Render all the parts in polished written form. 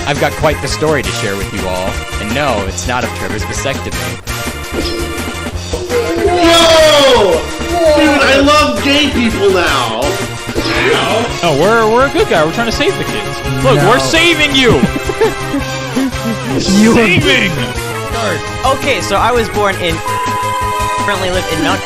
I've got quite the story to share with you all, and no, it's not of Trevor's vasectomy. Whoa! Dude, I love gay people now! No, we're a good guy. We're trying to save the kids. Look, we're saving you! Saving! Okay, so I was born in... currently live in Mount...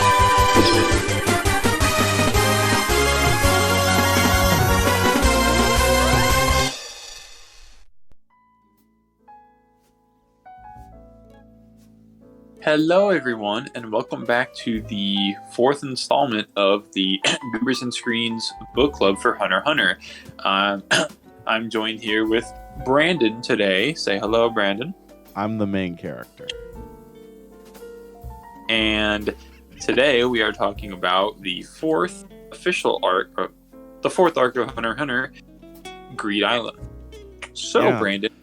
Hello everyone, and welcome back to the fourth installment of the Goobers and Screens book club for Hunter x Hunter. I'm joined here with Brandon today. Say hello, Brandon. I'm the main character. And today we are talking about the fourth official arc, the fourth arc of Hunter x Hunter, Greed Island. So, yeah. Brandon,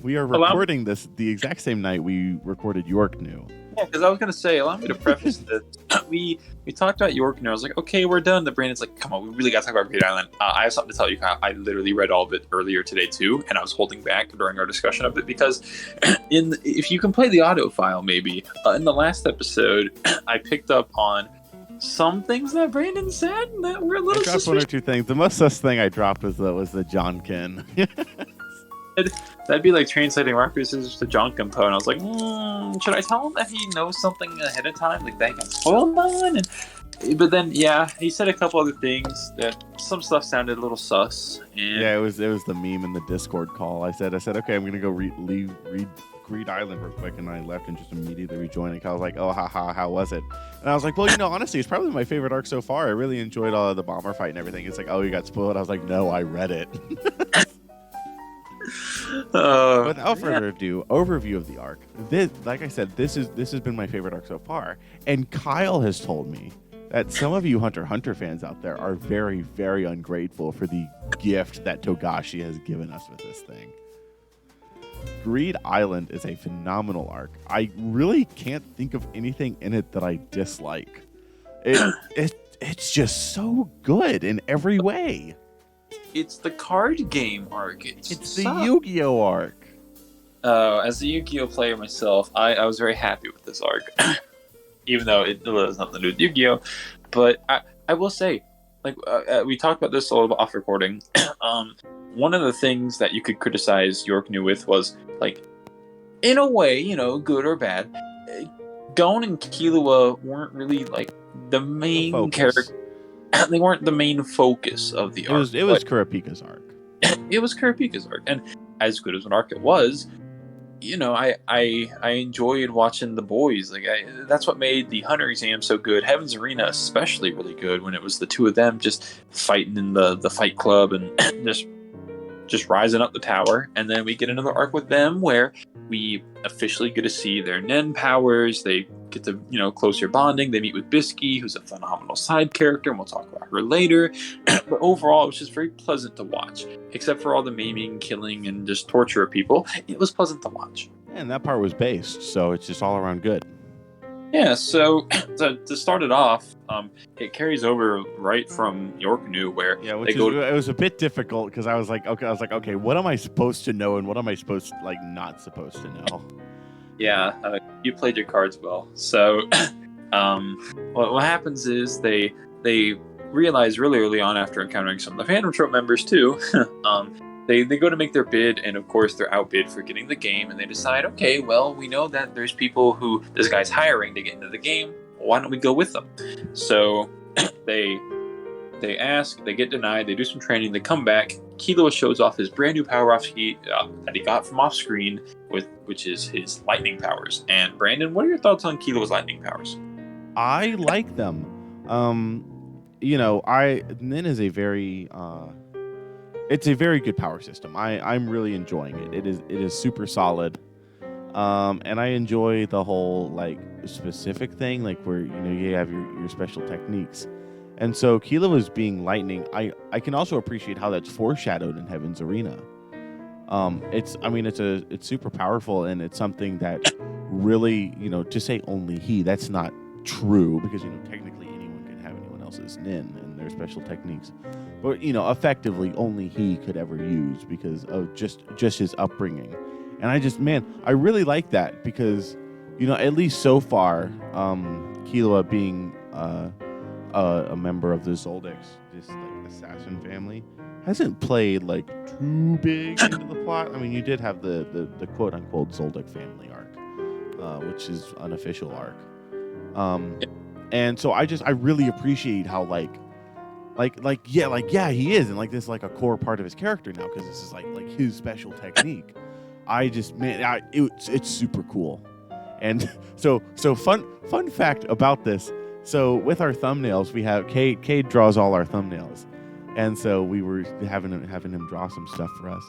we are recording this the exact same night we recorded York New. Yeah, because I was going to say, allow me to preface this. We talked about York New. I was like, okay, we're done. The Brandon's like, come on, we really got to talk about Greed Island. I have something to tell you, Kyle. I literally read all of it earlier today, too, and I was holding back during our discussion of it because if you can play the audio file, maybe, in the last episode, I picked up on some things that Brandon said that were a little suspicious. One or two things. The most sus thing I dropped was the Johnkin. That'd be like translating rock scissors to John Compo, and I was like, should I tell him that he knows something ahead of time, like that got spoiled on? But then, yeah, he said a couple other things that some stuff sounded a little sus. And yeah, it was the meme in the Discord call. I said, okay, I'm gonna go read Greed Island real quick, and I left and just immediately rejoined. And I was like, oh, haha, how was it? And I was like, well, honestly, it's probably my favorite arc so far. I really enjoyed all of the bomber fight and everything. It's like, oh, you got spoiled. I was like, no, I read it. Without further ado, overview of the arc. This, like I said, this has been my favorite arc so far. And Kyle has told me that some of you Hunter x Hunter fans out there are very, very ungrateful for the gift that Togashi has given us with this thing. Greed Island is a phenomenal arc. I really can't think of anything in it that I dislike. It's just so good in every way. It's the card game arc. It's the Yu-Gi-Oh arc. As a Yu-Gi-Oh player myself, I was very happy with this arc, even though it has nothing to do with Yu-Gi-Oh. But I will say, like we talked about this a little bit off recording. One of the things that you could criticize York New with was, like, in a way, good or bad, Gon and Killua weren't really like the main character. They weren't the main focus of the arc. It was Kurapika's arc. It was Kurapika's arc, and as good as an arc it was, I enjoyed watching the boys. Like that's what made the Hunter exam so good. Heaven's Arena especially really good when it was the two of them just fighting in the fight club and just rising up the tower. And then we get another arc with them where we officially get to see their Nen powers. They get to, closer bonding. They meet with Bisky, who's a phenomenal side character, and we'll talk about her later. But overall, it was just very pleasant to watch. Except for all the maiming, killing, and just torture of people, it was pleasant to watch. And that part was based, so it's just all around good. Yeah, so to start it off, it carries over right from York New, where it was a bit difficult because I was like, okay, what am I supposed to know and what am I not supposed to know? Yeah, you played your cards well. So, what happens is they realize really early on, after encountering some of the Phantom Trope members too, They go to make their bid, and of course they're outbid for getting the game, and they decide, okay, well, we know that there's people who this guy's hiring to get into the game. Why don't we go with them? So they ask, they get denied, they do some training, they come back. Killua shows off his brand new power that he got from off screen, which is his lightning powers. And Brandon, what are your thoughts on Killua's lightning powers? I like them. Nen is a very it's a very good power system. I'm really enjoying it. It is super solid. And I enjoy the whole specific thing, where you have your special techniques. And so Killua's being lightning, I can also appreciate how that's foreshadowed in Heaven's Arena. It's super powerful, and it's something that really, to say only he, that's not true, because technically anyone can have anyone thumbnails is nin and their special techniques, but effectively only he could ever use because of just his upbringing. And I really like that because at least so far, Killua being a member of the Zoldyck, this like assassin family, hasn't played like too big into the plot. I mean, you did have the quote unquote Zoldyck family arc, which is unofficial arc. And so I really appreciate how he is, and like this is like a core part of his character now because this is like his special technique. It's super cool. And so fun fact about this. So with our thumbnails, we have Cade draws all our thumbnails, and so we were having him draw some stuff for us.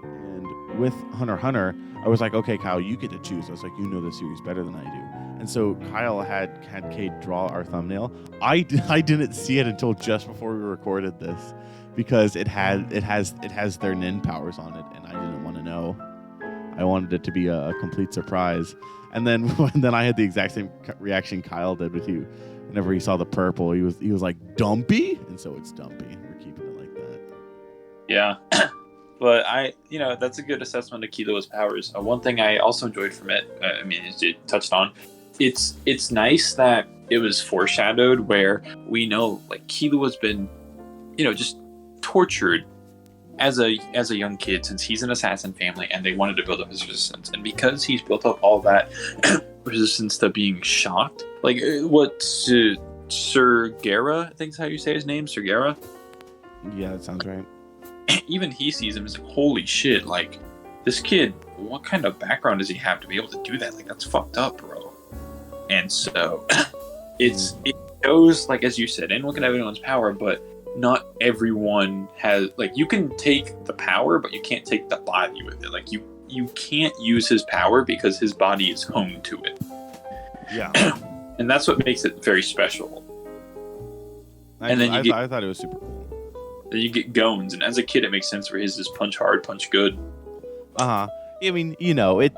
And with Hunter x Hunter, I was like, okay, Kyle, you get to choose. I was like, you know the series better than I do. And so Kyle had Cade draw our thumbnail. I didn't see it until just before we recorded this because it has their nin powers on it, and I didn't want to know. I wanted it to be a complete surprise. And then I had the exact same reaction Kyle did with you. Whenever he saw the purple, he was like, Dumpy? And so it's Dumpy. We're keeping it like that. Yeah. But that's a good assessment of Killua's powers. One thing I also enjoyed from it, as you touched on, it's nice that it was foreshadowed where we know like Killua's been, just tortured as a young kid since he's an assassin family and they wanted to build up his resistance. And because he's built up all that resistance to being shocked, like what Sir Guerra, I think is how you say his name, Sir Guerra. Yeah, that sounds right. Even he sees him as like, holy shit, like this kid, what kind of background does he have to be able to do that? Like that's fucked up, bro. And so it shows, like as you said, anyone can have anyone's power, but not everyone has, like, you can take the power, but you can't take the body with it. Like you can't use his power because his body is home to it. Yeah. And that's what makes it very special. I thought it was super cool. Then you get Gones, and as a kid, it makes sense for his punch hard, punch good. I mean, it's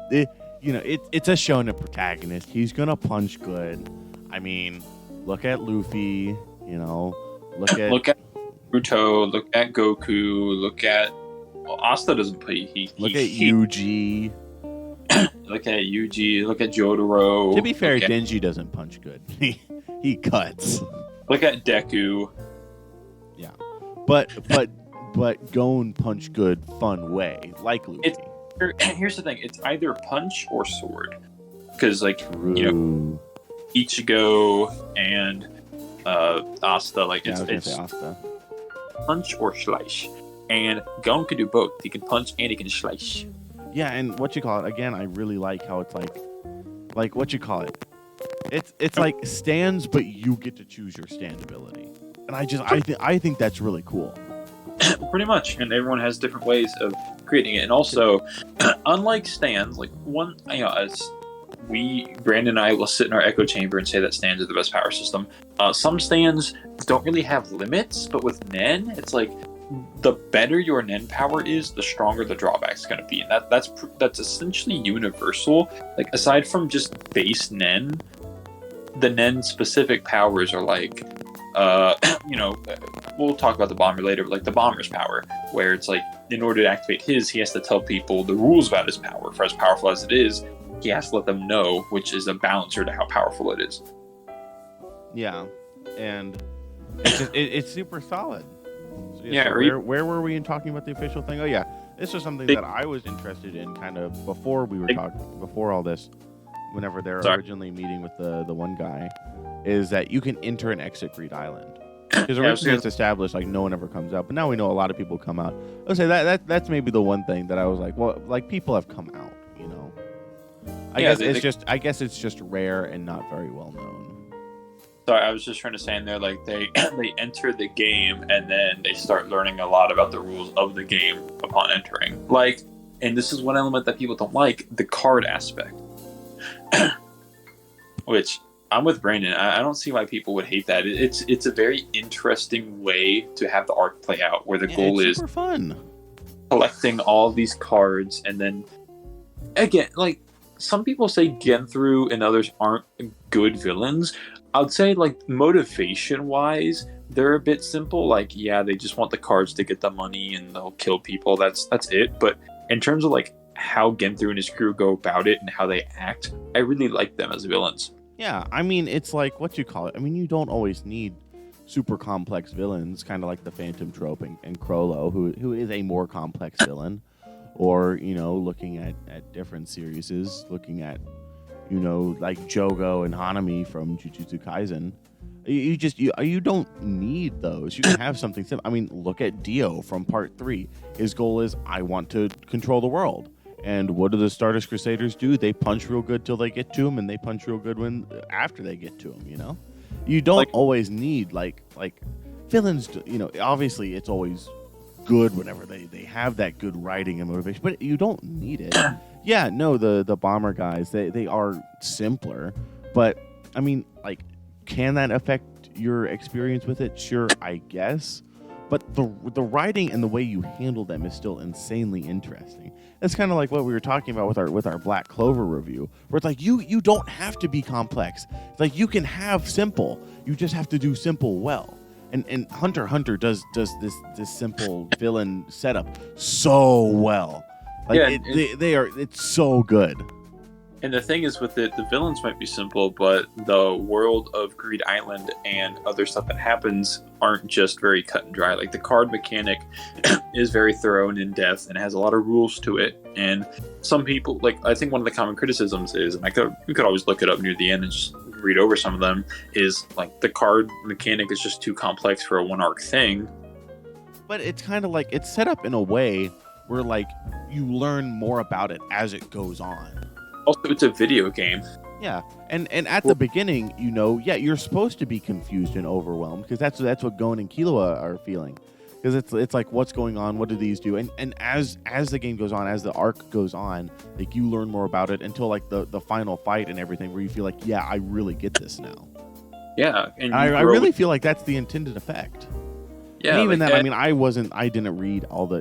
a shonen protagonist. He's gonna punch good. I mean, look at Luffy. Look at Naruto. Look at Goku. Look at Asta doesn't play. Look at Yuji. Look at Yuji. Look at Jotaro. To be fair, Denji doesn't punch good. He cuts. Look at Deku. Yeah, but Gon punch good, fun way, like Luffy. Here's the thing: it's either punch or sword, because True. Ichigo and Asta, it's Asta. punch or slice, and Gon can do both. He can punch and he can slice. Yeah, and what you call it again? I really like how it's like what you call it. It's like stands, but you get to choose your stand ability, and I think that's really cool. Pretty much, and everyone has different ways of creating it, and also, unlike stands, like as Brandon and I will sit in our echo chamber and say that stands are the best power system. Some stands don't really have limits, but with Nen, it's like the better your Nen power is, the stronger the drawback's going to be, and that's essentially universal. Like aside from just base Nen, the Nen specific powers are like, we'll talk about the bomber later, but like the bomber's power, where it's like in order to activate his, he has to tell people the rules about his power. For as powerful as it is, he has to let them know, which is a balancer to how powerful it is. Yeah, and it's super solid. So, so where were we in talking about the official thing? Oh yeah, this was something that I was interested in kind of before we were talking, before all this, whenever they were originally meeting with the one guy, is that you can enter and exit Greed Island. Because originally it's established like no one ever comes out, but now we know a lot of people come out. I would say that's maybe the one thing that I was like, well, like people have come out, I guess it's just rare and not very well known. Sorry, I was just trying to say in there, like they enter the game and then they start learning a lot about the rules of the game upon entering. Like, and this is one element that people don't like, the card aspect. Which I'm with Brandon. I don't see why people would hate that. It's a very interesting way to have the arc play out, where the goal is super fun, collecting all these cards, and then again, like some people say Genthru and others aren't good villains. I'd say like motivation wise, they're a bit simple. Like, yeah, they just want the cards to get the money and they'll kill people. That's it. But in terms of like how Genthu and his crew go about it and how they act, I really like them as villains. Yeah, I mean, it's like, what you call it? I mean, you don't always need super complex villains, kind of like the Phantom trope and Crollo, who is a more complex villain. Or, looking at different series, looking at, like Jogo and Hanami from Jujutsu Kaisen. You don't need those. You can have something simple. I mean, look at Dio from Part 3. His goal is, I want to control the world. And what do the Stardust Crusaders do? They punch real good till they get to him, and they punch real good after they get to him. You don't always need like villains. Obviously it's always good whenever they have that good writing and motivation, but you don't need it. Yeah, no, the bomber guys, they are simpler, but I mean, like, can that affect your experience with it? Sure, I guess. But the writing and the way you handle them is still insanely interesting. It's kind of like what we were talking about with our Black Clover review, where it's like you don't have to be complex. It's like you can have simple. You just have to do simple well. And Hunter x Hunter does this simple villain setup so well. Like, yeah, it's so good. And the thing is with it, the villains might be simple, but the world of Greed Island and other stuff that happens aren't just very cut and dry. Like, the card mechanic is very thorough and in-depth and has a lot of rules to it. And some people, like, I think one of the common criticisms is, and you could always look it up near the end and just read over some of them, is like the card mechanic is just too complex for a one-arc thing. But it's kind of like, it's set up in a way where, like, you learn more about it as it goes on. Also, it's a video game. Yeah, and at the beginning, you're supposed to be confused and overwhelmed, because that's what Gon and Killua are feeling. Because it's like, what's going on? What do these do? And as the game goes on, as the arc goes on, like, you learn more about it until like the final fight and everything, where you feel like, yeah, I really get this now. Yeah, and I really feel like that's the intended effect. Yeah, and even like, then, I mean, I didn't read all the,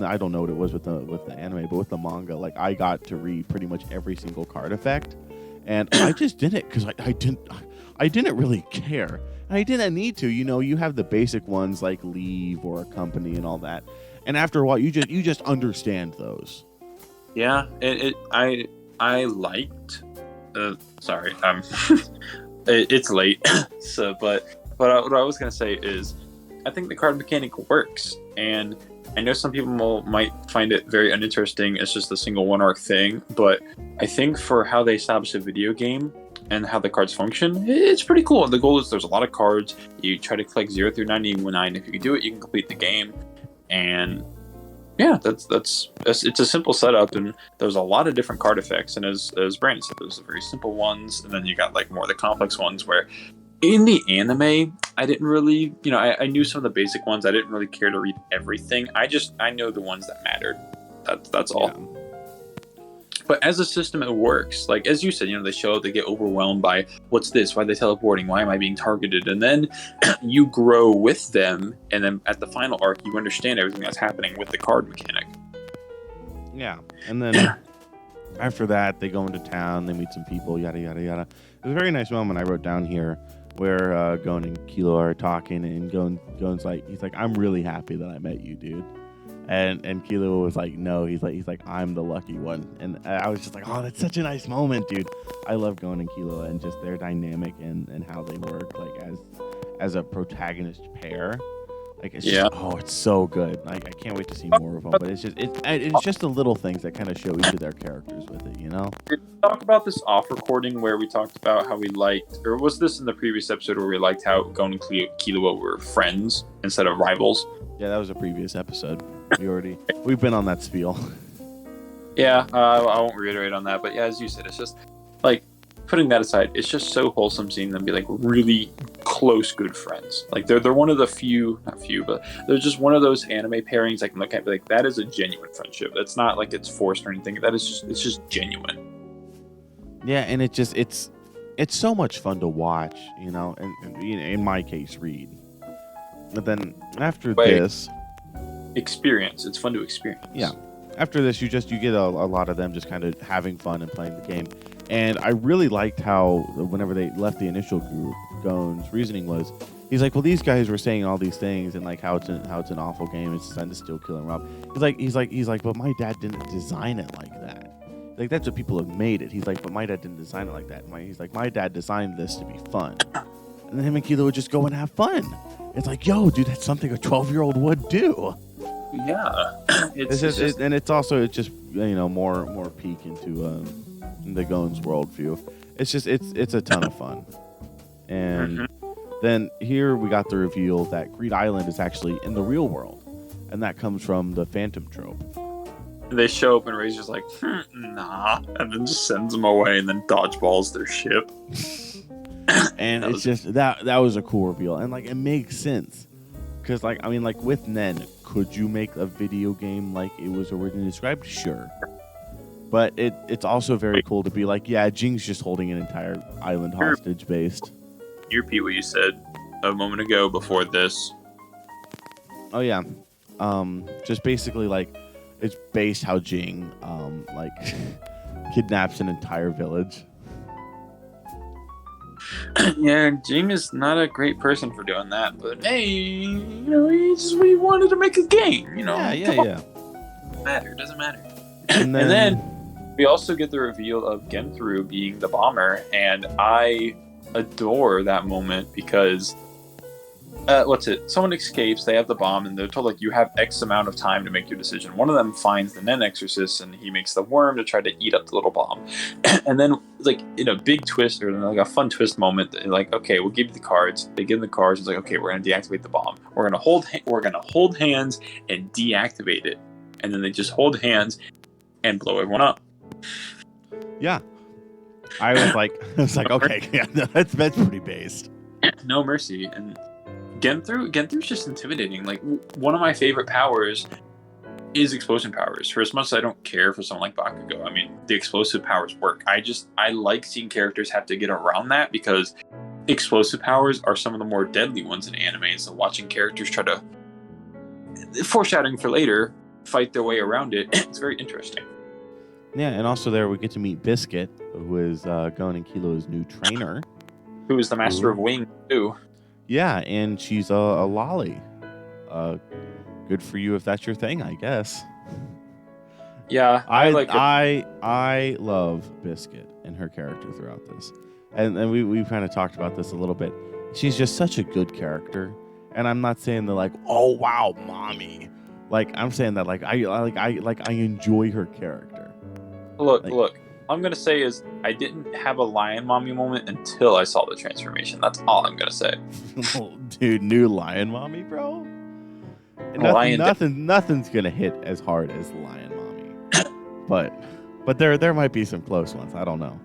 I don't know what it was with the anime, but with the manga, like, I got to read pretty much every single card effect, and I just did it because I didn't really care. I didn't need to. You have the basic ones like leave or accompany and all that, and after a while, you just understand those. Yeah, I liked. Sorry, it's late. So, but what I was gonna say is, I think the card mechanic works, and I know some people might find it very uninteresting. It's just a single one-arc thing, but I think for how they establish a video game and how the cards function, it's pretty cool. And the goal is, there's a lot of cards. You try to collect 0 through 99. If you can do it, you can complete the game. And yeah, it's a simple setup, and there's a lot of different card effects. And as Brandon said, there's the very simple ones, and then you got like more of the complex ones where, in the anime, I didn't really, I knew some of the basic ones. I didn't really care to read everything. I know the ones that mattered. That's all. Yeah. But as a system, it works. Like, as you said, they show up, they get overwhelmed by, what's this? Why are they teleporting? Why am I being targeted? And then you grow with them, and then at the final arc, you understand everything that's happening with the card mechanic. Yeah, and then after that, they go into town, they meet some people, yada, yada, yada. There's a very nice moment I wrote down here where Gon and Killua are talking, and Gon's like, he's like, I'm really happy that I met you, dude. And Killua was like, no, he's like, I'm the lucky one. And I was just like, oh, that's such a nice moment, dude. I love Gon and Killua and just their dynamic and how they work, like, as a protagonist pair. Like, it's just, it's so good. Like, I can't wait to see more of them. But it's just the little things that kind of show each of their characters with it, Did we talk about this off recording where we talked about how we liked, or was this in the previous episode where we liked how Gon and Killua were friends instead of rivals? Yeah, that was a previous episode. We've been on that spiel. Yeah, I won't reiterate on that. But yeah, as you said, it's just like, putting that aside, it's just so wholesome seeing them be like really close, good friends. Like, they're one of the not few, but they're just one of those anime pairings I can look at and be like, that is a genuine friendship. It's not like it's forced or anything. It's just genuine. Yeah, and it's so much fun to watch, and in my case, read. But then after this, experience. It's fun to experience. Yeah. After this, you get a lot of them just kind of having fun and playing the game. And I really liked how whenever they left the initial group, Gon's reasoning was, he's like, well, these guys were saying all these things and like how it's an awful game. It's designed to steal, kill, and rob. He's like, but my dad didn't design it like that. Like that's what people have made it. He's like, but my dad didn't design it like that. He's like, my dad designed this to be fun, and then him and Kilo would just go and have fun. It's like, yo, dude, that's something a 12-year-old would do. Yeah, it's just more peek into the Gon's worldview. It's a ton of fun. And then here we got the reveal that Greed Island is actually in the real world, and that comes from the Phantom trope. They show up and Razor's like, nah, and then just sends them away and then dodgeballs their ship. And it's just that was a cool reveal, and like it makes sense because like I mean like with Nen, could you make a video game like it was originally described? Sure, but it's also very cool to be like, yeah, Jing's just holding an entire island hostage based. You repeat what you said a moment ago before this. Oh yeah, just basically like it's based how Jing like kidnaps an entire village. Yeah, Jing is not a great person for doing that, but hey, we wanted to make a game, Yeah. Doesn't matter. And then we also get the reveal of Genthru being the bomber, and I adore that moment because someone escapes, they have the bomb, and they're told like you have X amount of time to make your decision. One of them finds the Nen Exorcist, and he makes the worm to try to eat up the little bomb. And then like in a big twist or like a fun twist moment, they're like, okay, we'll give you the cards. They give them the cards. It's like, okay, we're gonna deactivate the bomb. We're gonna hold hands and deactivate it. And then they just hold hands and blow everyone up. Yeah, I was like, okay, yeah, that's pretty based. No mercy. And Genthru's just intimidating. Like one of my favorite powers is explosion powers. For as much as I don't care for someone like Bakugo, I mean, the explosive powers work. I like seeing characters have to get around that because explosive powers are some of the more deadly ones in anime. So watching characters try to, foreshadowing for later, fight their way around it, it's very interesting. Yeah, and also there we get to meet Biscuit, who is Gon and Kilo's new trainer. Who is the master of wing, too. Yeah, and she's a lolly. Good for you if that's your thing, I guess. Yeah, I love Biscuit and her character throughout this, and we've kind of talked about this a little bit. She's just such a good character, and I'm not saying that like, oh wow, mommy. Like I'm saying that like I enjoy her character. Look. I'm gonna say is I didn't have a lion mommy moment until I saw the transformation. That's all I'm gonna say. Dude, new lion mommy, bro. Nothing's gonna hit as hard as lion mommy. but there might be some close ones. I don't know.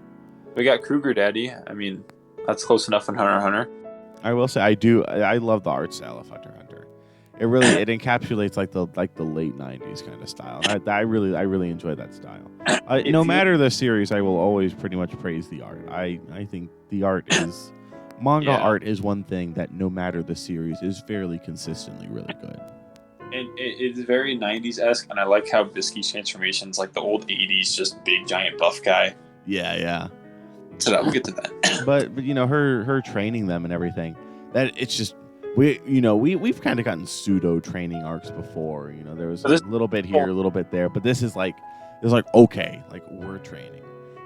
We got Kruger Daddy. I mean, that's close enough in Hunter x Hunter. I will say I love the art style of Hunter x Hunter. It encapsulates like the late 90s kind of style. I really enjoy that style. No matter the series, I will always pretty much praise the art. I think the art is manga art is one thing that no matter the series is fairly consistently really good. And it's very 90s-esque, and I like how Bisky's transformation's like the old 80s, just big giant buff guy. Yeah. So we'll get to that. But her training them and everything, that it's just we've kind of gotten pseudo training arcs before. There was a little bit here, a little bit there, but this is like okay, like we're training.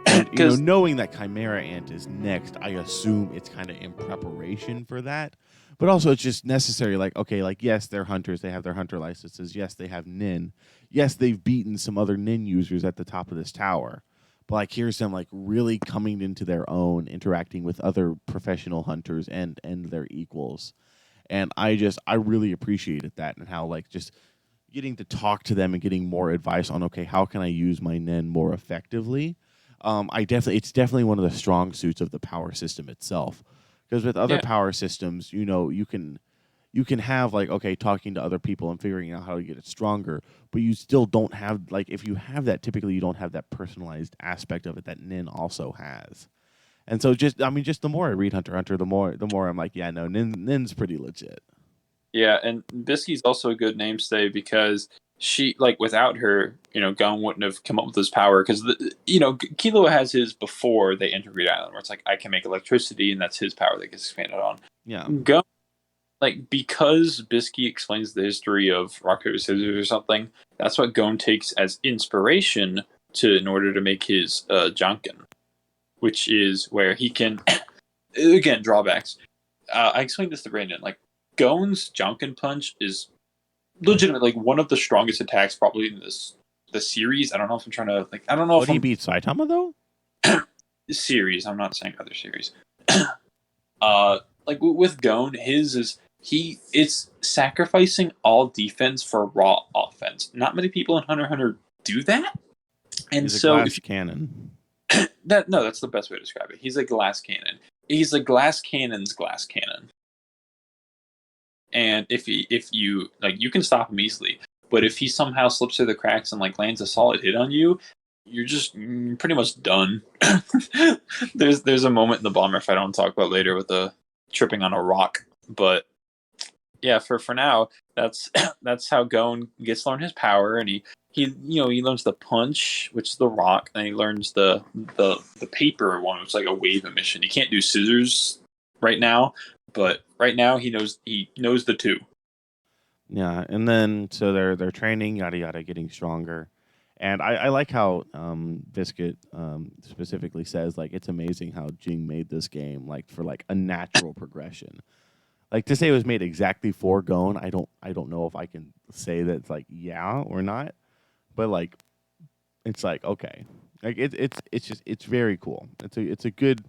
And, knowing that Chimera Ant is next, I assume it's kind of in preparation for that. But also it's just necessary. Like okay, like yes, they're hunters. They have their hunter licenses. Yes, they have nin. Yes, they've beaten some other nin users at the top of this tower. But like here's them like really coming into their own, interacting with other professional hunters and their equals. And I really appreciated that and how like just getting to talk to them and getting more advice on, okay, how can I use my nen more effectively? It's definitely one of the strong suits of the power system itself. Because with other power systems, you can have like, okay, talking to other people and figuring out how to get it stronger, but you still don't have like, if you have that, typically you don't have that personalized aspect of it that nin also has. And so just the more I read Hunter x Hunter, the more I'm like, yeah, no, Nin's pretty legit. Yeah, and Bisky's also a good namestay because she like without her, Gon wouldn't have come up with this power because Killua has his before they enter Greed Island, where it's like I can make electricity, and that's his power that gets expanded on. Yeah. Gon, like because Bisky explains the history of rock paper scissors or something, that's what Gon takes as inspiration in order to make his Jonkin, which is where he can again drawbacks. I explained this to Brandon. Like Gon's Jonkin punch is legitimately like one of the strongest attacks probably in the series. I don't know if I'm trying to I don't know if he beat Saitama though. Series. I'm not saying other series. Like with Gon, his is it's sacrificing all defense for raw offense. Not many people in Hunter x Hunter do that, and He's so a glass cannon. that's the best way to describe it. He's a glass cannon. He's a glass cannon's glass cannon. And if you like, you can stop him easily. But if he somehow slips through the cracks and like lands a solid hit on you, you're pretty much done. There's a moment in the bomber fight I want to talk about later with the tripping on a rock. But yeah, for now, that's how Gon gets to learn his power, and he learns the punch, which is the rock, and he learns the paper one, which is like a wave emission. He can't do scissors right now, but right now he knows the two. Yeah, and then so they're training, yada yada, getting stronger, and I like how Biscuit specifically says like it's amazing how Jing made this game like for like a natural progression. Like to say it was made exactly for Gon, I don't know if I can say that it's like yeah or not, but like it's like okay, like it's very cool. It's a good.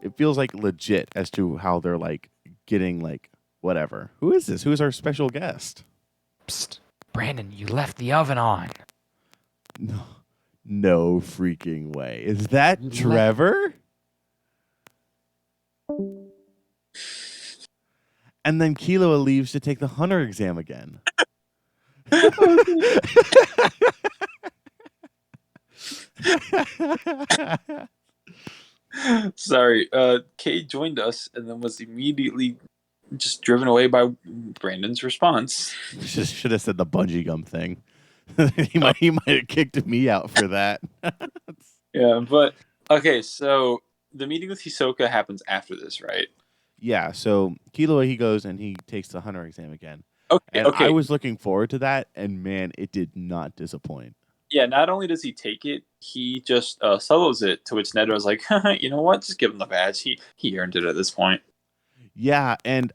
It feels like legit as to how they're like getting like whatever. Who is this? Who is our special guest? Psst, Brandon, you left the oven on. No freaking way. Is that Trevor? And then Killua leaves to take the hunter exam again. Sorry, Kay joined us and then was immediately just driven away by Brandon's response. Should have said the bungee gum thing. he might have kicked me out for that. Yeah, but okay, so the meeting with Hisoka happens after this, right? Yeah, so Killua, he goes and he takes the hunter exam again. Okay, And I was looking forward to that, and man, it did not disappoint. Yeah, not only does he take it, he just solos it, to which Ned was like, you know what, just give him the badge. He earned it at this point. Yeah, and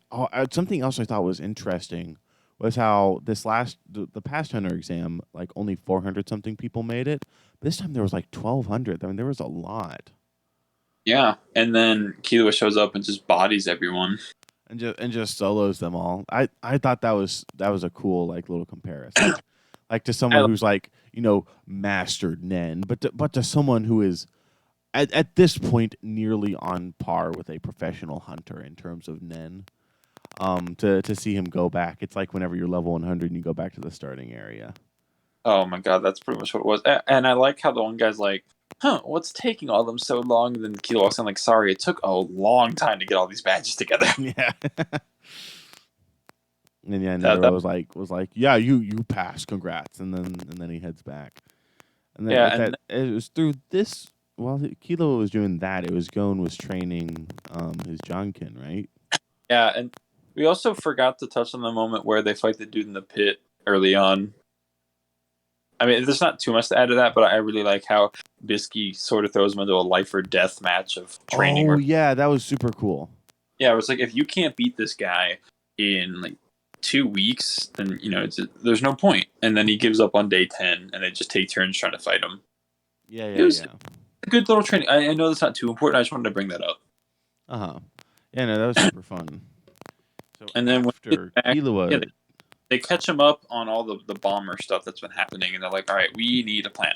something else I thought was interesting was how the past hunter exam, like only 400 something people made it. This time there was like 1,200. I mean, there was a lot. Yeah, and then Killua shows up and just bodies everyone. And just solos them all. I thought that was a cool like little comparison. Like to someone who's like, mastered Nen, but to someone who is at this point nearly on par with a professional hunter in terms of Nen. To see him go back, it's like whenever you're level 100 and you go back to the starting area. Oh my god, that's pretty much what it was. And I like how the one guy's like, what's taking all of them so long? And then Killua walks in like, sorry, it took a long time to get all these badges together. Yeah. And yeah, Nero was like, yeah, you passed, congrats, and then he heads back. And then it was through this. While Killua was doing that, it was Gon was training his Jonkin, right? Yeah, and we also forgot to touch on the moment where they fight the dude in the pit early on. I mean, there's not too much to add to that, but I really like how Bisky sort of throws him into a life or death match of training. Oh, yeah, that was super cool. Yeah, it was like, if you can't beat this guy in like 2 weeks, then there's no point. And then he gives up on day 10, and they just take turns trying to fight him. Yeah. It was a good little training. I know that's not too important. I just wanted to bring that up. Yeah, no, that was super fun. So and then after Killua, they catch him up on all the bomber stuff that's been happening, and they're like, all right, we need a plan.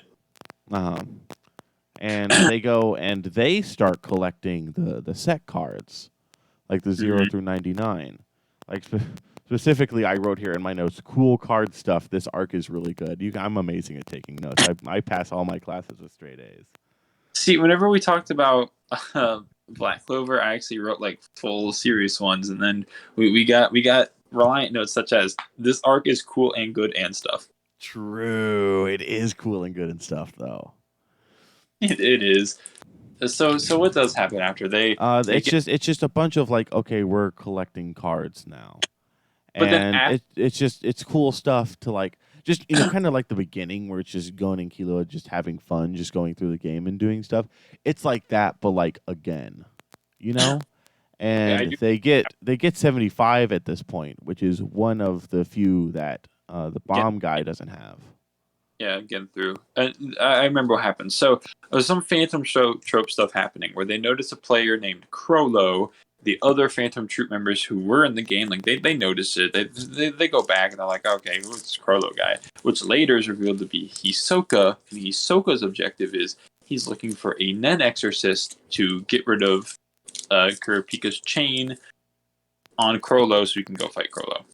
And they go and they start collecting the set cards, like the 0 through 99. Like specifically, I wrote here in my notes, cool card stuff. This arc is really good. I'm amazing at taking notes. I pass all my classes with straight A's. See, whenever we talked about Black Clover, I actually wrote like full serious ones, and then we got reliant notes such as, this arc is cool and good and stuff. True. It is cool and good and stuff, though. It is. So what does happen after they It's just a bunch of like, okay, we're collecting cards now, but then and it's cool stuff to like just kind of like the beginning where it's just Gon and Killua just having fun, just going through the game and doing stuff. It's like that, but like again, I and do. they get 75 at this point, which is one of the few that the bomb guy doesn't have. Yeah, getting through. I remember what happened. So there's some Phantom Trope stuff happening where they notice a player named Crollo. The other Phantom Troop members who were in the game, like they notice it. They go back and they're like, okay, who's this Crollo guy? Which later is revealed to be Hisoka. And Hisoka's objective is he's looking for a Nen Exorcist to get rid of Kurapika's chain on Crollo so he can go fight Crollo.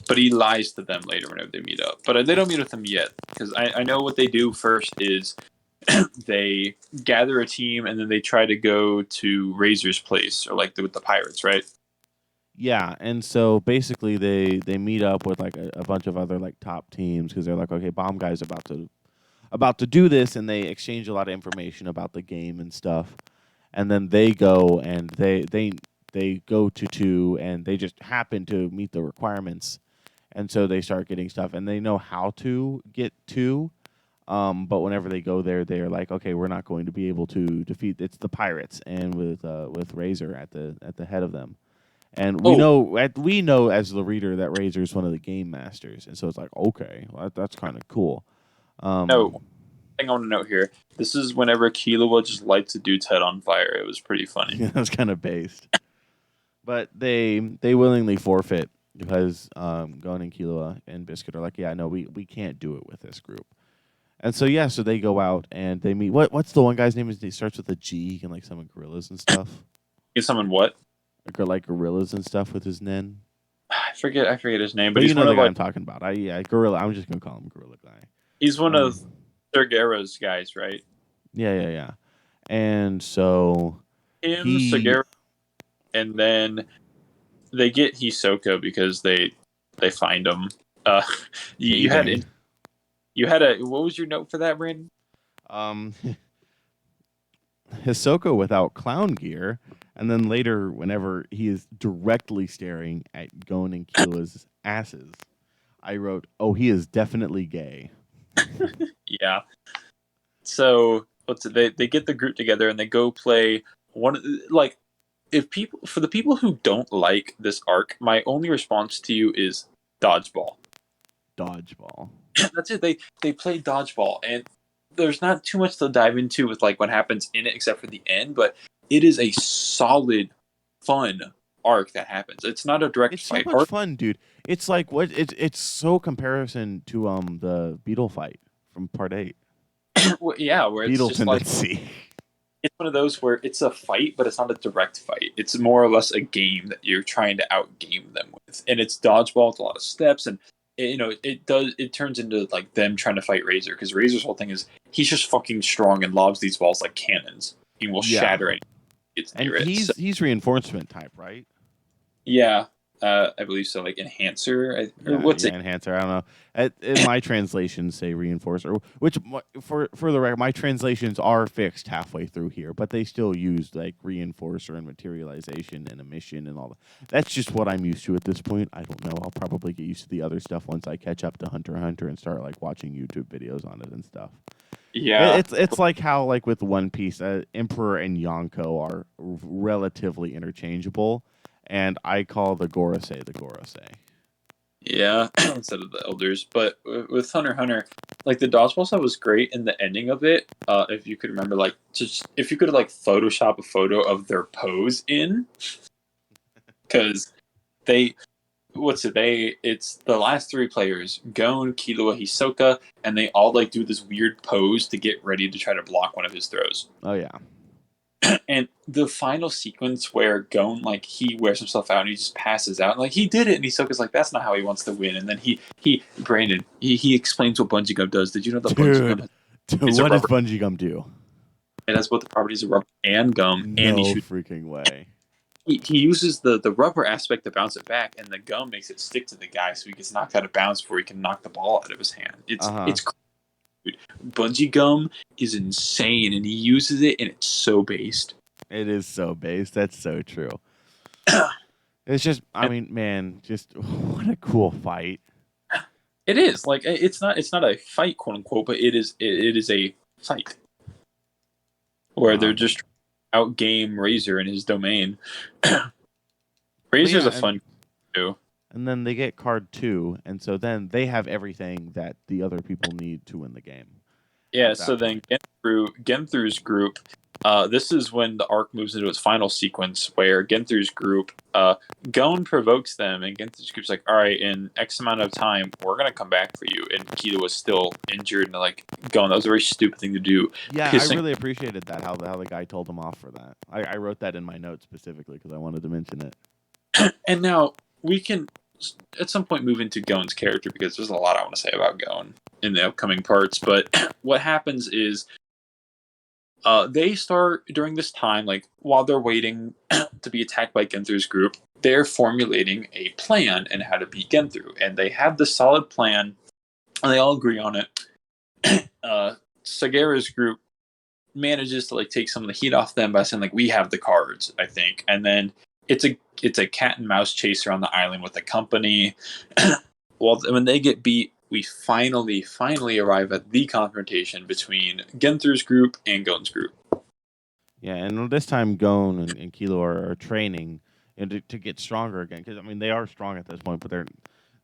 But he lies to them later whenever they meet up. But they don't meet with him yet, because I know what they do first is they gather a team and then they try to go to Razor's place, or like with the pirates, right? Yeah, and so basically they meet up with like a bunch of other like top teams because they're like, okay, bomb guy's about to do this, and they exchange a lot of information about the game and stuff, and then they go and they go to 2 and they just happen to meet the requirements. And so they start getting stuff, and they know how to get 2. But whenever they go there, they're like, okay, we're not going to be able to defeat. It's the pirates, and with Razor at the head of them. And we know as the reader that Razor is one of the game masters, and so it's like, okay, well, that's kind of cool. No, thing I want to note here: this is whenever Killua just lights a dude's head on fire. It was pretty funny. Yeah, that's kind of based, but they willingly forfeit. Because Gon and Killua and Biscuit are like, yeah, no, we can't do it with this group. And so, so they go out and they meet. What's the one guy's name? He starts with a G and like summon gorillas and stuff. Get someone what? Like gorillas and stuff with his Nen. I forget his name, but you he's know one the of guy like, I'm talking about. Gorilla. I'm just gonna call him Gorilla Guy. he's one of Sergera's guys, right? Yeah. And so Sergera, and then they get Hisoka because they find him. You had a what was your note for that, Brandon? Hisoka without clown gear, and then later, whenever he is directly staring at Gon and Killua's asses, I wrote, "Oh, he is definitely gay." Yeah. So they get the group together and they go play like. For the people who don't like this arc, my only response to you is dodgeball. Dodgeball. That's it. They play dodgeball, and there's not too much to dive into with like what happens in it except for the end. But it is a solid, fun arc that happens. It's not a direct fight. It's so much fun, dude. It's like it's so comparison to the Beetle fight from Part 8. Yeah, where it's Beetle just like tendency. It's one of those where it's a fight, but it's not a direct fight. It's more or less a game that you're trying to outgame them with, and it's dodgeball. It's a lot of steps, and it turns into like them trying to fight Razor, because Razor's whole thing is he's just fucking strong and lobs these balls like cannons. He will shatter it. He's reinforcement type, right? Yeah, I believe so. Like enhancer. What's it? Enhancer. I don't know. In my translations say reinforcer, which for the record, my translations are fixed halfway through here, but they still use like reinforcer and materialization and emission and all that. That's just what I'm used to at this point. I don't know. I'll probably get used to the other stuff once I catch up to Hunter x Hunter and start like watching YouTube videos on it and stuff. Yeah, it's like how like with One Piece, Emperor and Yonko are relatively interchangeable, and I call the Gorosei the Gorosei. Yeah, instead of the elders. But with Hunter x Hunter, like the dodgeball stuff was great, and the ending of it, if you could remember, like just if you could like Photoshop a photo of their pose in, because it's the last 3 players, Gon, Killua, Hisoka, and they all like do this weird pose to get ready to try to block one of his throws. Oh yeah. And the final sequence where Gon, like, he wears himself out and he just passes out. And, like, he did it. And Hisoka's like, that's not how he wants to win. And then he explains what bungee gum does. Did you know that bungee gum what does bungee gum do? It has both the properties of rubber and gum. No And he shoots. freaking way. he uses the rubber aspect to bounce it back, and the gum makes it stick to the guy, so he gets knocked out of bounds before he can knock the ball out of his hand. It's crazy. Bungee gum is insane, and he uses it, and it's so based. It is so based. That's so true. It's just, I mean, man, just what a cool fight. It is like it's not a fight, quote unquote, but it is a fight where they're just outgame Razor in his domain. Razor's a fun too. And then they get card 2, and so then they have everything that the other people need to win the game. Yeah, so then Genthru's group, this is when the arc moves into its final sequence, where Genthru's group, Gon provokes them, and Genthru's group's like, all right, in X amount of time, we're going to come back for you. And Kilo was still injured, and like, Gon, that was a very stupid thing to do. Yeah, I really appreciated that, how the guy told him off for that. I wrote that in my notes specifically because I wanted to mention it. And now, we can, at some point, move into Gon's character, because there's a lot I want to say about Gon in the upcoming parts. But what happens is, they start during this time, like while they're waiting to be attacked by Genthru's group, they're formulating a plan and how to beat Genthru. And they have this solid plan, and they all agree on it. Sagera's group manages to like take some of the heat off them by saying like, we have the cards, I think. And then it's a cat and mouse chase around the island with the company. Well, when they get beat, we finally arrive at the confrontation between Genthru's group and Gon's group. Yeah, and this time Gon and Kilo are training to get stronger again. Because, I mean, they are strong at this point, but they're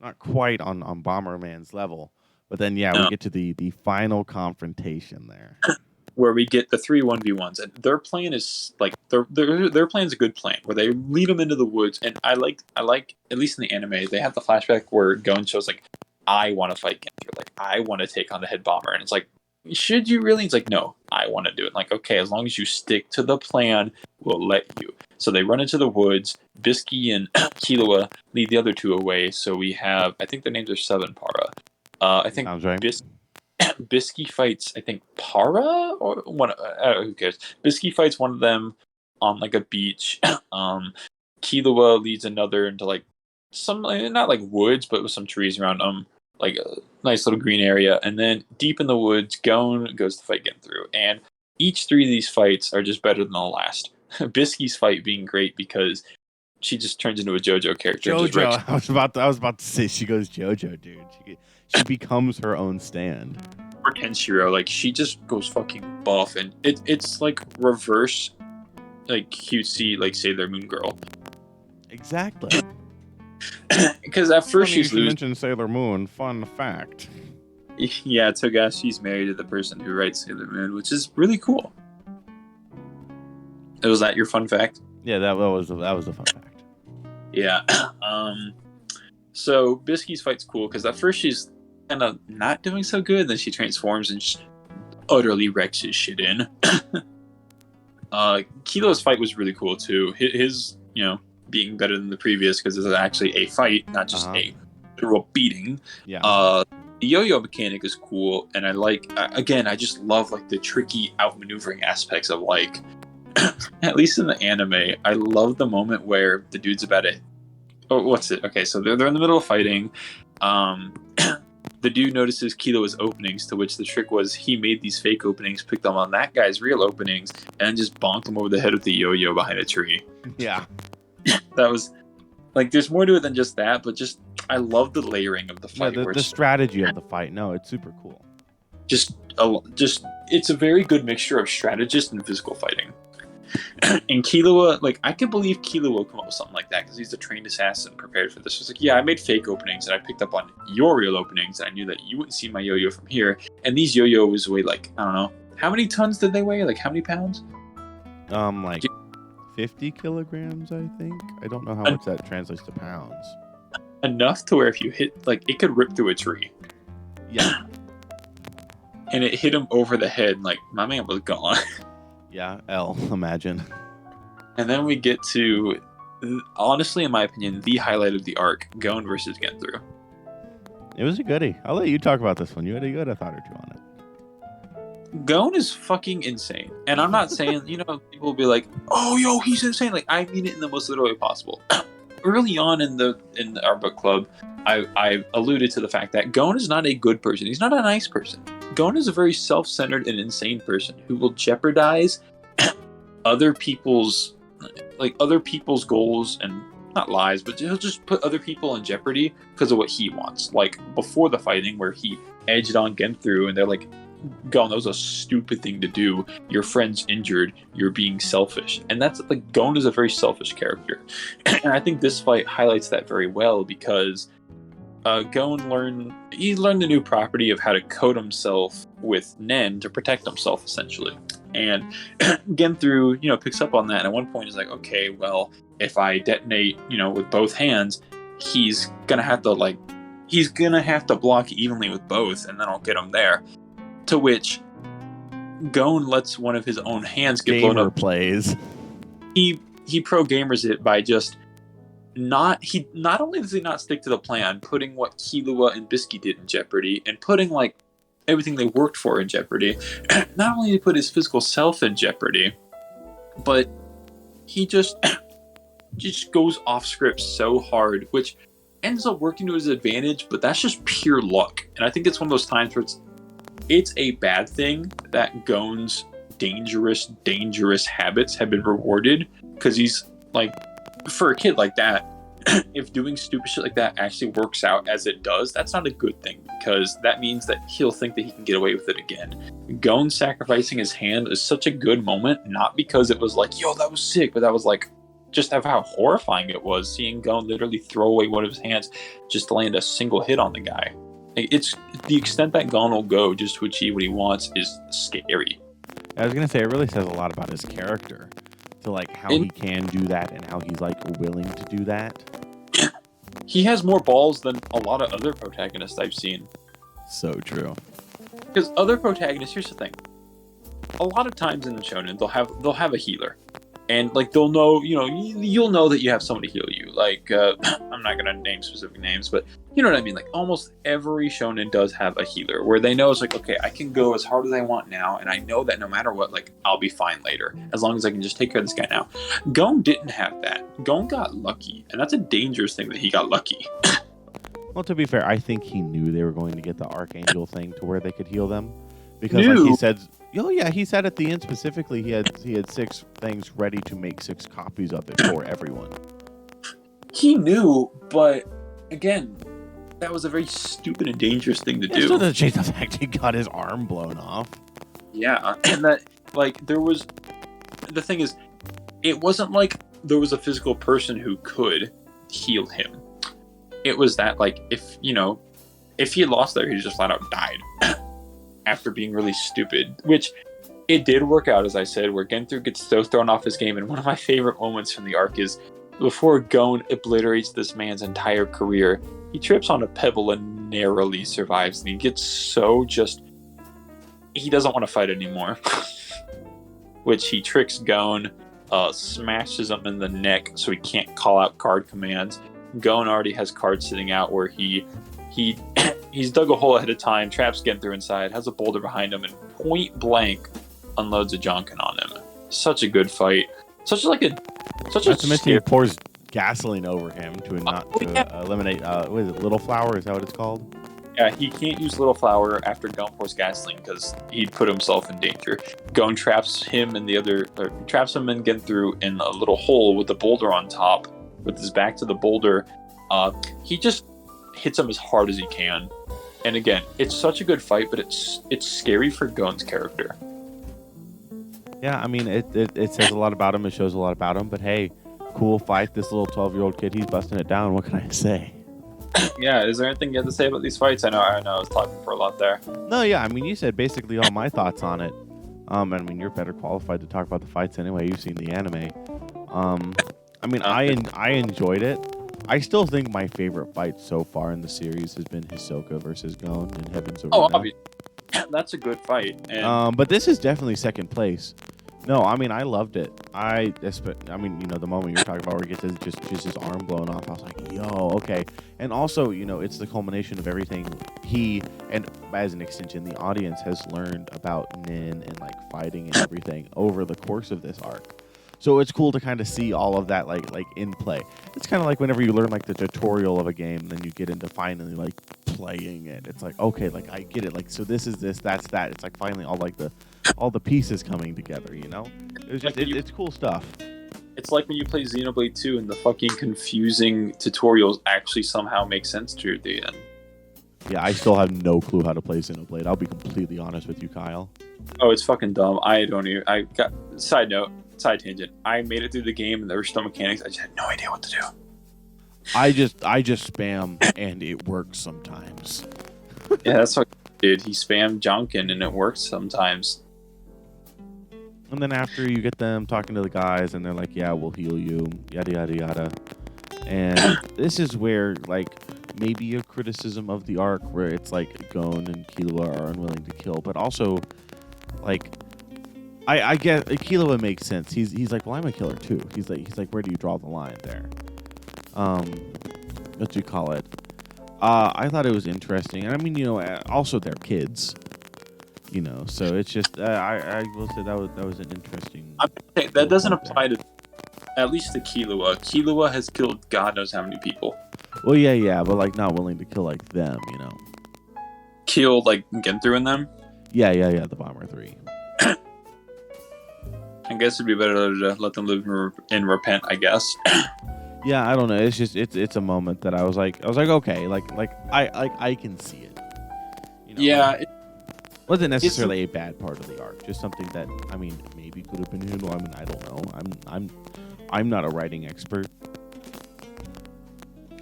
not quite on Bomberman's level. But then, we get to the final confrontation there. Where we get the 3 1v1s. And their plan is, like, their plan's a good plan, where they lead them into the woods. And I like, at least in the anime, they have the flashback where Gon shows, like, I want to fight Genthru. Like, I want to take on the head bomber. And it's like, should you really? It's like, no, I want to do it. Like, okay, as long as you stick to the plan, we'll let you. So they run into the woods. Bisky and Killua lead the other 2 away. So we have, I think their names are Seven Para. I think sounds right. Bisky fights, I think, Para? Or one, who cares? Bisky fights one of them on, like, a beach. Killua leads another into, like, some, not like woods, but with some trees around them. Like a nice little green area. And then deep in the woods, Gon goes to fight Genthru. And each 3 of these fights are just better than the last. Bisky's fight being great because she just turns into a JoJo character. JoJo. I was about to say she goes JoJo, dude. She becomes her own stand. Or Kenshiro, like she just goes fucking buff, and it's like reverse, like cutesy, like Sailor Moon girl. Exactly. Because at first she's losing. You mentioned Sailor Moon. Fun fact. Yeah, Togashi's married to the person who writes Sailor Moon, which is really cool. Was that your fun fact? Yeah, that was a fun fact. Yeah. So Bisky's fight's cool because at first she's kind of not doing so good, then she transforms and just utterly wrecks his shit in. Kilo's fight was really cool too. His being better than the previous because it's actually a fight, not just a literal beating. Yeah. The yo-yo mechanic is cool, and I like. Again, I just love like the tricky outmaneuvering aspects of like. At least in the anime, I love the moment where the dude's about to. Oh, what's it? Okay, so they're in the middle of fighting. The dude notices Kilo's openings, to which the trick was he made these fake openings, picked them on that guy's real openings, and just bonked him over the head with the yo-yo behind a tree. Yeah. That was like there's more to it than just that, but just I love the layering of the fight. Yeah, the strategy of the fight. No, it's super cool. Just it's a very good mixture of strategist and physical fighting. And Killua, like I can believe Killua will come up with something like that because he's a trained assassin prepared for this. It's like, yeah, I made fake openings and I picked up on your real openings and I knew that you wouldn't see my yo-yo from here. And these yo-yos weigh like, I don't know, how many tons did they weigh? Like how many pounds? Like 50 kilograms, I think. I don't know how much that translates to pounds. Enough to where if you hit, like it could rip through a tree. Yeah. And it hit him over the head, like my man was gone. Yeah, imagine. And then we get to, honestly, in my opinion, the highlight of the arc, Gon versus Genthru. It was a goodie. I'll let you talk about this one. You had a thought or two on it. Gon is fucking insane. And I'm not saying, people will be like, oh, yo, he's insane. Like, I mean it in the most literal way possible. Early on in our book club, I alluded to the fact that Gon is not a good person. He's not a nice person. Gon is a very self-centered and insane person who will jeopardize other people's goals and not lies, but he'll just put other people in jeopardy because of what he wants. Like before the fighting where he edged on Genthru and they're like, Gon, that was a stupid thing to do. Your friend's injured. You're being selfish. And that's like, Gon is a very selfish character. And I think this fight highlights that very well because Gon learned the new property of how to coat himself with Nen to protect himself, essentially. And Genthru, picks up on that. And at one point he's like, okay, well, if I detonate, with both hands, he's gonna have to block evenly with both, and then I'll get him there. To which Gon lets one of his own hands get blown up. Plays. He pro gamers it by just not only does he not stick to the plan, putting what Killua and Bisky did in jeopardy, and putting like everything they worked for in jeopardy. Not only did he put his physical self in jeopardy, but he just goes off script so hard, which ends up working to his advantage. But that's just pure luck, and I think it's one of those times where it's a bad thing that Gon's dangerous habits have been rewarded, because he's like, for a kid like that, if doing stupid shit like that actually works out as it does, that's not a good thing, because that means that he'll think that he can get away with it again. Gon sacrificing his hand is such a good moment, not because it was like, yo, that was sick, but that was like, just of how horrifying it was, seeing Gon literally throw away one of his hands just to land a single hit on the guy. It's the extent that Gon will go just to achieve what he wants is scary. I was gonna say it really says a lot about his character, to like how he can do that and how he's like willing to do that. He has more balls than a lot of other protagonists I've seen. So true. Because other protagonists, here's the thing: a lot of times in the shonen, they'll have a healer. And like they'll know, you'll know that you have somebody heal you. Like I'm not gonna name specific names, but you know what I mean. Like almost every shonen does have a healer, where they know it's like, okay, I can go as hard as I want now, and I know that no matter what, like I'll be fine later, as long as I can just take care of this guy now. Gon didn't have that. Gon got lucky, and that's a dangerous thing that he got lucky. Well, to be fair, I think he knew they were going to get the Archangel thing to where they could heal them, because like he said. Oh yeah, he said at the end specifically he had 6 things ready to make 6 copies of it for everyone. He knew, but again, that was a very stupid and dangerous thing to do. Still doesn't change the fact he got his arm blown off. Yeah, and that the thing is, it wasn't like there was a physical person who could heal him. It was that like if he had lost there, he just flat out died. After being really stupid, which it did work out, as I said, where Genthru gets so thrown off his game. And one of my favorite moments from the arc is before Gon obliterates this man's entire career, he trips on a pebble and narrowly survives. And he gets so he doesn't want to fight anymore. Which he tricks Gon, smashes him in the neck so he can't call out card commands. Gon already has cards sitting out where he's dug a hole ahead of time, traps Genthru inside, has a boulder behind him, and point blank unloads a Jonkin on him. Such a good fight. Such a He pours gasoline over him to eliminate. What is it? Little Flower? Is that what it's called? Yeah, he can't use Little Flower after Gon pours gasoline because he'd put himself in danger. Gon traps him and Genthru in a little hole with the boulder on top, with his back to the boulder. He just hits him as hard as he can. And again, it's such a good fight, but it's scary for Gon's character. Yeah, I mean, it says a lot about him. It shows a lot about him. But hey, cool fight. This little 12-year-old kid, he's busting it down. What can I say? Yeah, is there anything you have to say about these fights? I know I was talking for a lot there. No, yeah, I mean, you said basically all my thoughts on it. I mean, you're better qualified to talk about the fights anyway. You've seen the anime. I mean, I enjoyed it. I still think my favorite fight so far in the series has been Hisoka versus Gon in Heaven's Arena. Oh, obviously. That's a good fight. And but this is definitely second place No, I mean I loved it. I mean, the moment you were talking about where he gets his arm blown off, I was like, yo, okay. And also, it's the culmination of everything he, and as an extension, the audience has learned about Nin and like fighting and everything over the course of this arc. So it's cool to kind of see all of that like in play. It's kind of like whenever you learn like the tutorial of a game, then you get into finally like playing it. It's like, okay, like I get it. Like, so this is this, that's that. It's like finally all the pieces coming together, It's just it's cool stuff. It's like when you play Xenoblade 2 and the fucking confusing tutorials actually somehow make sense to you at the end. Yeah, I still have no clue how to play Xenoblade. I'll be completely honest with you, Kyle. Oh, it's fucking dumb. Side note, side tangent. I made it through the game and there were still mechanics. I just had no idea what to do. I just spam and it works sometimes. Yeah, that's what he did. He spammed Junkin and it works sometimes. And then after you get them talking to the guys and they're like, yeah, we'll heal you, yada, yada, yada. And this is where, like, maybe a criticism of the arc where it's like Gon and Killua are unwilling to kill, but also, like, I get Killua makes sense. He's like, well, I'm a killer too. He's like, where do you draw the line there? What do you call it? I thought it was interesting, and I mean, also they're kids. So it's just I will say that was an interesting. That doesn't apply to at least to Killua. Killua has killed God knows how many people. Well, yeah, but like not willing to kill like them, Killed like Gentru and them. Yeah, the Bomber 3. I guess it'd be better to let them live and repent. I guess. Yeah, I don't know. It's just it's a moment that I was like okay, like I can see it. Yeah. Wasn't necessarily a bad part of the arc, just something that I mean maybe could have been handled. I mean I don't know. I'm not a writing expert.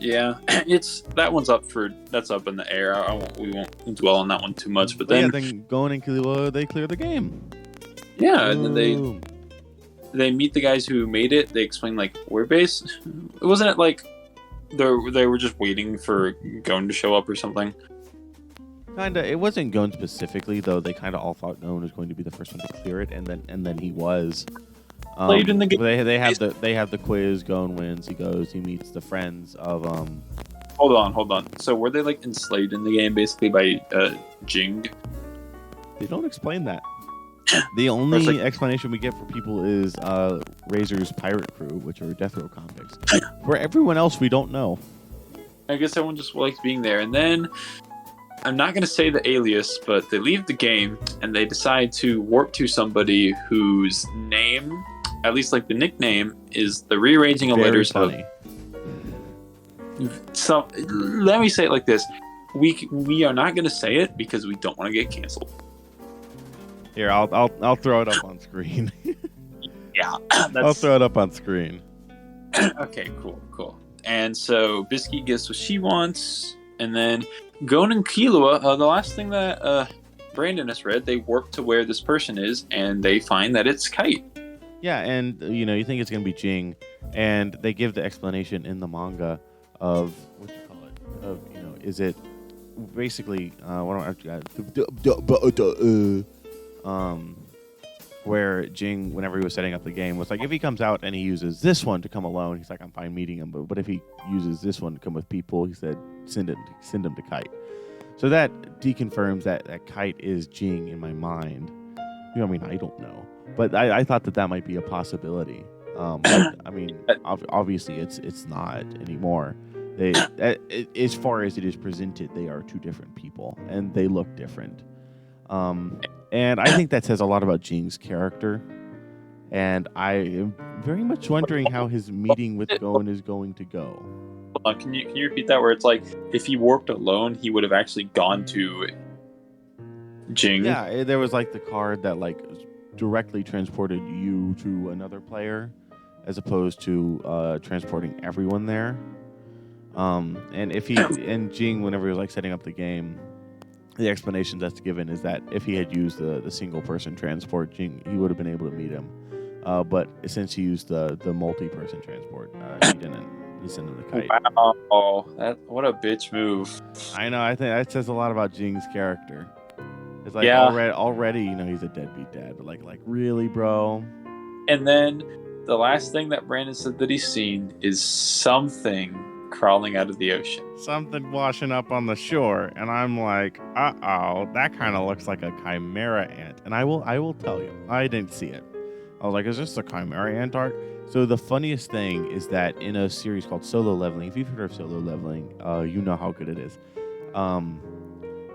Yeah, that's up in the air. We won't dwell on that one too much. But then Gon and Killua, they clear the game. Yeah, and then they meet the guys who made it. They explain like we're based. Wasn't it like they were just waiting for Gon to show up or something? Kinda. It wasn't Gon specifically, though. They kind of all thought Gon was going to be the first one to clear it, and then he was. Played in the game. They have the quiz. Gon wins. He goes. He meets the friends of Hold on. So were they like enslaved in the game basically by Jing? They don't explain that. The only explanation we get for people is Razor's pirate crew, which are death row convicts. For everyone else, we don't know. I guess everyone just likes being there, and then. I'm not going to say the alias, but they leave the game and they decide to warp to somebody whose name, at least like the nickname, is the rearranging of letters. Funny. So let me say it like this: we are not going to say it because we don't want to get canceled. Here, I'll throw it up on screen. Yeah, I'll throw it up on screen. Okay, cool. And so Biscuit gets what she wants, and then. Gon and Killua, the last thing that Brandon has read, they warp to where this person is, and they find that it's Kite. Yeah, and you think it's gonna be Jing, and they give the explanation in the manga of what do you call it? Of is it basically where Jing, whenever he was setting up the game, was like, if he comes out and he uses this one to come alone, he's like, I'm fine meeting him. But if he uses this one to come with people, he said, send him to Kite. So that deconfirms that Kite is Jing in my mind. I mean, I don't know, but I thought that might be a possibility. But, I mean, obviously it's not anymore. As far as it is presented, they are two different people, and they look different. And I think that says a lot about Jing's character. And I am very much wondering how his meeting with Gon is going to go. Hold on, can you repeat that? Where it's like, if he warped alone, he would have actually gone to Jing. Yeah, there was like the card that like directly transported you to another player, as opposed to transporting everyone there. And if he and Jing, whenever he was like setting up the game. The explanation that's given is that if he had used the single person transport, Jing, he would have been able to meet him. But since he used the multi-person transport, he didn't. He sent him the Kite. Wow, what a bitch move. I know. I think that says a lot about Jing's character. It's like Yeah. already, you know, he's a deadbeat dad, but like really, bro. And then the last thing that Brandon said that he's seen is something crawling out of the ocean. Something washing up on the shore, and I'm like, uh-oh, that kind of looks like a chimera ant. And I will tell you, I didn't see it. I was like, is this a chimera ant arc? So the funniest thing is that in a series called Solo Leveling, if you've heard of Solo Leveling, you know how good it is.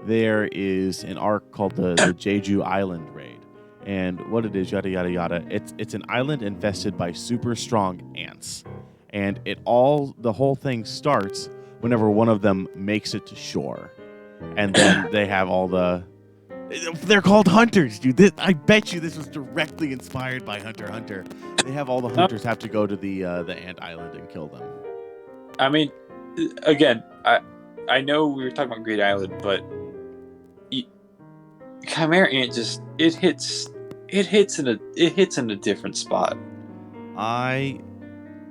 There is an arc called the Jeju Island Raid. And what it is, yada, yada, yada, it's an island infested by super strong ants. And the whole thing starts whenever one of them makes it to shore. And then they have all they're called hunters, dude. I bet you this was directly inspired by Hunter x Hunter. They have all the hunters have to go to the ant island and kill them. I mean, again, I know we were talking about Great Island, but Chimera Ant just it hits in a different spot. I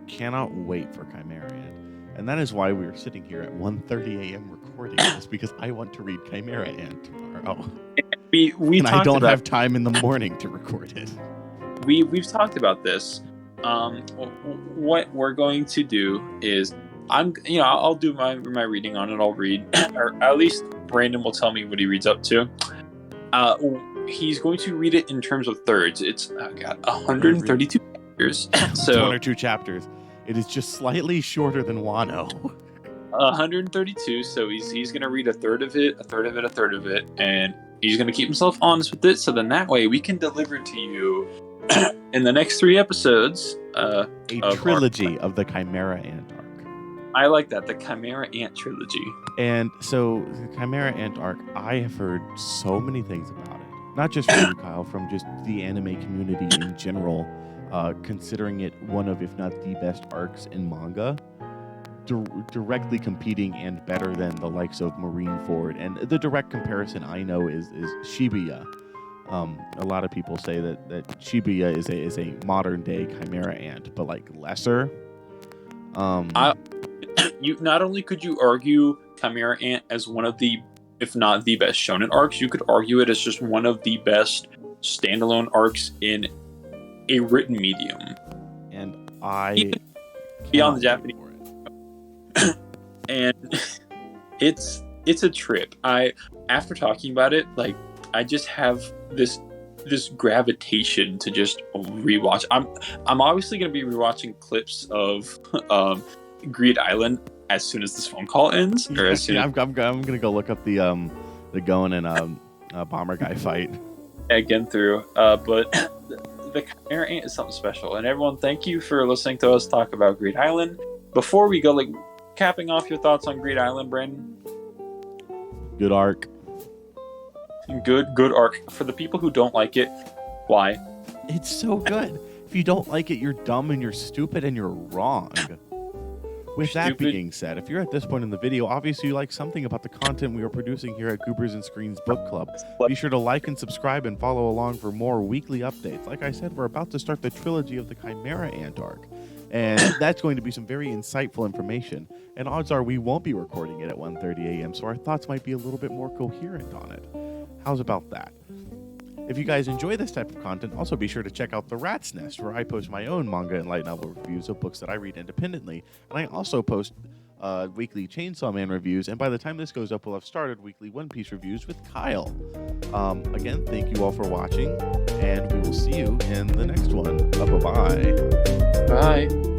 cannot wait for Chimera Ant, and that is why we are sitting here at 1:30 a.m. recording this, because I want to read Chimera Ant tomorrow. We and I don't have time in the morning to record it. We've talked about this. What we're going to do is I'll do my reading on it. I'll read, or at least Brandon will tell me what he reads up to. He's going to read it in terms of thirds. It's 132 chapters. So 1 or 2 chapters. It is just slightly shorter than Wano. 132. So he's going to read a third of it, a third of it, a third of it, and he's going to keep himself honest with it. So then that way we can deliver to you in the next 3 episodes a trilogy of the Chimera Ant arc. I like that, the Chimera Ant Trilogy. And so the Chimera Ant arc, I have heard so many things about it. Not just from you, Kyle, from just the anime community in general, considering it one of, if not the best arcs in manga, directly competing and better than the likes of Marineford. And the direct comparison I know is Shibuya. A lot of people say that Shibuya is a modern day Chimera Ant, but like lesser. You not only could you argue Chimera Ant as one of the, if not the best shonen arcs, you could argue it as just one of the best standalone arcs in a written medium. And even beyond the Japanese, and it's a trip. After talking about it, like I just have this gravitation to just rewatch. I'm obviously going to be rewatching clips of Greed Island as soon as this phone call ends, or as soon as I'm gonna go look up the Gon and Bomber Guy fight again through. But the Chimera Ant is something special, and everyone, thank you for listening to us talk about Greed Island. Before we go, like capping off your thoughts on Greed Island, Brandon. Good arc. Good arc. For the people who don't like it, why? It's so good. If you don't like it, you're dumb and you're stupid and you're wrong. With that being said, if you're at this point in the video, obviously you like something about the content we are producing here at Goobers and Screens Book Club. Be sure to like and subscribe and follow along for more weekly updates. Like I said, we're about to start the trilogy of the Chimera Ant arc, and that's going to be some very insightful information. And odds are we won't be recording it at 1:30 a.m., so our thoughts might be a little bit more coherent on it. How's about that? If you guys enjoy this type of content, also be sure to check out The Rat's Nest, where I post my own manga and light novel reviews of books that I read independently. And I also post weekly Chainsaw Man reviews, and by the time this goes up, we'll have started weekly One Piece reviews with Kyle. Again, thank you all for watching, and we will see you in the next one. Bye-bye. Bye.